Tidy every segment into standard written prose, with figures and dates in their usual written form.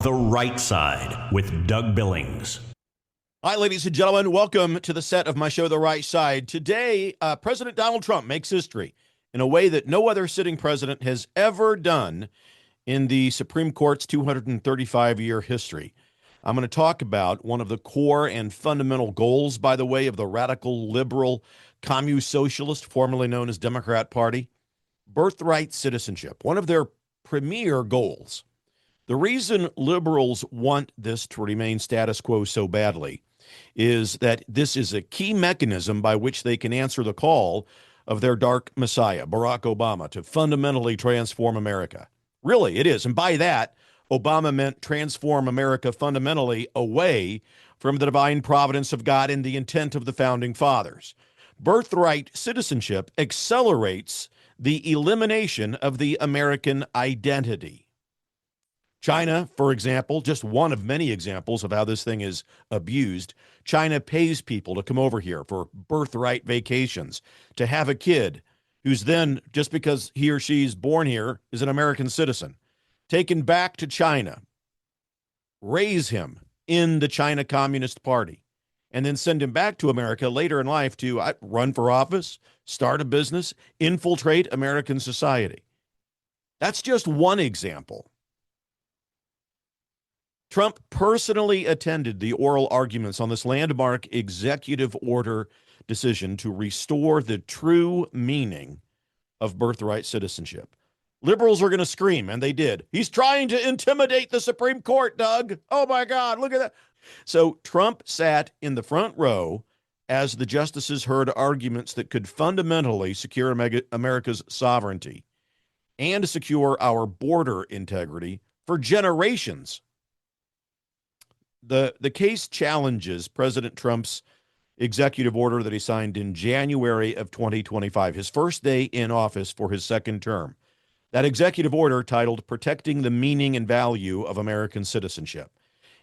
The Right Side with Doug Billings. Hi, ladies and gentlemen. Welcome to the set of my show, The Right Side. Today, President Donald Trump makes history in a way that no other sitting president has ever done in the Supreme Court's 235-year history. I'm going to talk about one of the core and fundamental goals, by the way, of the radical liberal commune socialist, formerly known as Democrat Party, birthright citizenship, one of their premier goals. The reason liberals want this to remain status quo so badly is that this is a key mechanism by which they can answer the call of their dark messiah, Barack Obama, to fundamentally transform America. Really, it is. And by that, Obama meant transform America fundamentally away from the divine providence of God and the intent of the founding fathers. Birthright citizenship accelerates the elimination of the American identity. China, for example, just one of many examples of how this thing is abused. China pays people to come over here for birthright vacations, to have a kid who's then, just because he or she's born here, is an American citizen, taken back to China, raise him in the China Communist Party, and then send him back to America later in life to run for office, start a business, infiltrate American society. That's just one example. Trump personally attended the oral arguments on this landmark executive order decision to restore the true meaning of birthright citizenship. Liberals are going to scream, and they did. He's trying to intimidate the Supreme Court, Doug. Oh, my God, look at that. So Trump sat in the front row as the justices heard arguments that could fundamentally secure America's sovereignty and secure our border integrity for generations. The case challenges President Trump's executive order that he signed in January of 2025, his first day in office for his second term. That executive order titled Protecting the Meaning and Value of American Citizenship.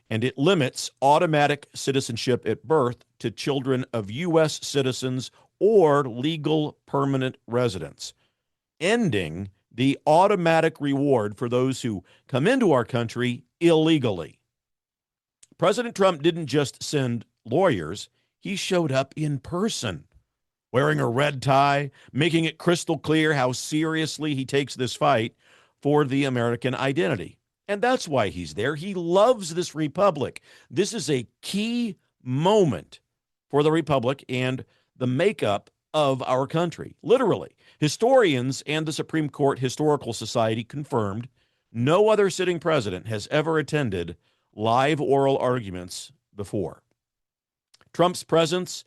And it limits automatic citizenship at birth to children of U.S. citizens or legal permanent residents, ending the automatic reward for those who come into our country illegally. President Trump didn't just send lawyers, he showed up in person, wearing a red tie, making it crystal clear how seriously he takes this fight for the American identity. And that's why he's there. He loves this republic. This is a key moment for the republic and the makeup of our country. Literally, historians and the Supreme Court Historical Society confirmed no other sitting president has ever attended live oral arguments before. Trump's presence,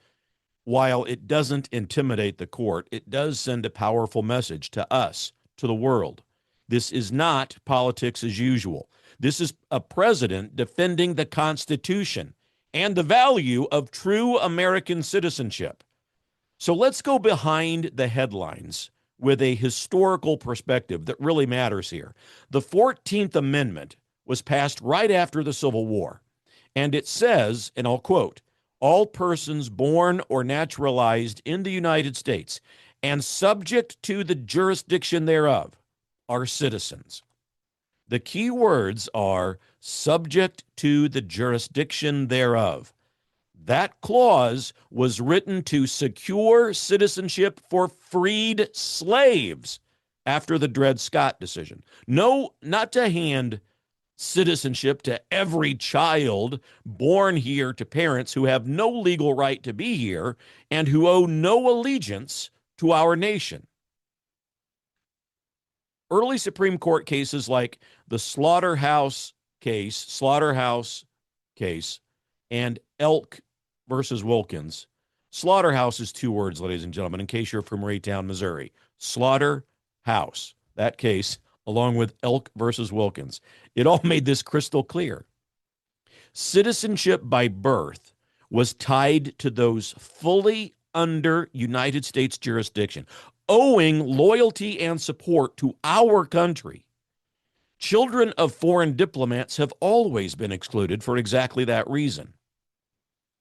while it doesn't intimidate the court, it does send a powerful message to us, to the world. This is not politics as usual. This is a president defending the Constitution and the value of true American citizenship. So let's go behind the headlines with a historical perspective that really matters here. The 14th Amendment was passed right after the Civil War, and it says, and I'll quote, all persons born or naturalized in the United States and subject to the jurisdiction thereof are citizens. The key words are subject to the jurisdiction thereof. That clause was written to secure citizenship for freed slaves after the Dred Scott decision. No, not to hand citizenship to every child born here to parents who have no legal right to be here and who owe no allegiance to our nation. Early Supreme Court cases like the Slaughterhouse case, and Elk versus Wilkins. Slaughterhouse is two words, ladies and gentlemen, in case you're from Raytown, Missouri. Slaughterhouse, that case, along with Elk versus Wilkins. It all made this crystal clear. Citizenship by birth was tied to those fully under United States jurisdiction, owing loyalty and support to our country. Children of foreign diplomats have always been excluded for exactly that reason.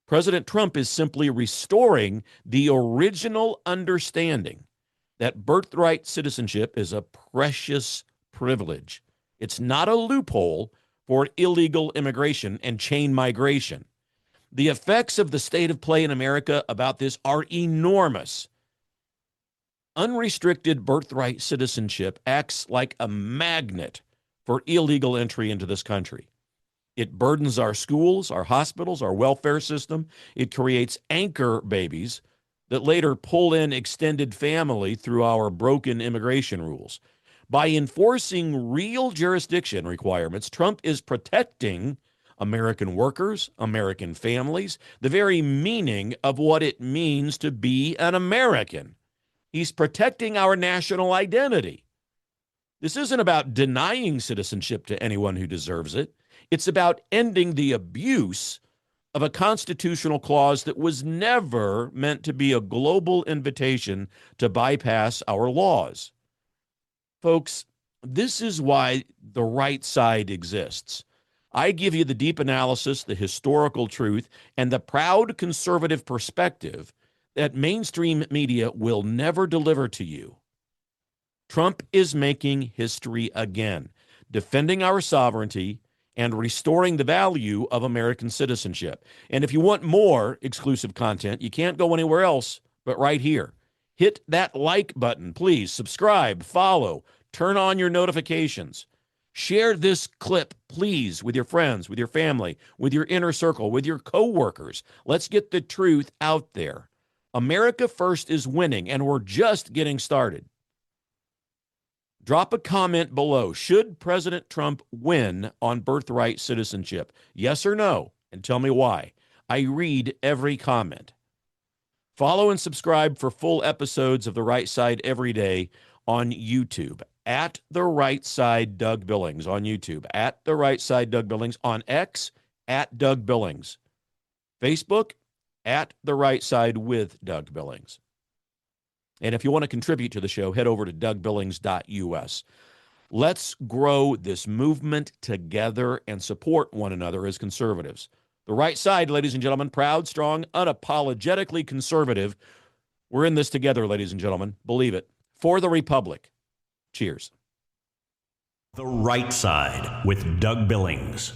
President Trump is simply restoring the original understanding that birthright citizenship is a precious privilege. It's not a loophole for illegal immigration and chain migration. The effects of the state of play in America about this are enormous. Unrestricted birthright citizenship acts like a magnet for illegal entry into this country. It burdens our schools, our hospitals, our welfare system. It creates anchor babies that later pull in extended family through our broken immigration rules. By enforcing real jurisdiction requirements, Trump is protecting American workers, American families, the very meaning of what it means to be an American. He's protecting our national identity. This isn't about denying citizenship to anyone who deserves it. It's about ending the abuse of a constitutional clause that was never meant to be a global invitation to bypass our laws. Folks, this is why the right side exists. I give you the deep analysis, the historical truth, and the proud conservative perspective that mainstream media will never deliver to you. Trump is making history again, defending our sovereignty and restoring the value of American citizenship. And if you want more exclusive content, you can't go anywhere else but right here. Hit that like button, please. Subscribe, follow, turn on your notifications. Share this clip, please, with your friends, with your family, with your inner circle, with your coworkers. Let's get the truth out there. America First is winning, and we're just getting started. Drop a comment below. Should President Trump win on birthright citizenship? Yes or no? And tell me why. I read every comment. Follow and subscribe for full episodes of The Right Side every day on YouTube. At The Right Side Doug Billings on YouTube. At The Right Side Doug Billings on X. At Doug Billings. Facebook. At The Right Side with Doug Billings. And if you want to contribute to the show, head over to dougbillings.us. Let's grow this movement together and support one another as conservatives. The right side, ladies and gentlemen, proud, strong, unapologetically conservative. We're in this together, ladies and gentlemen. Believe it. For the Republic. Cheers. The Right Side with Doug Billings.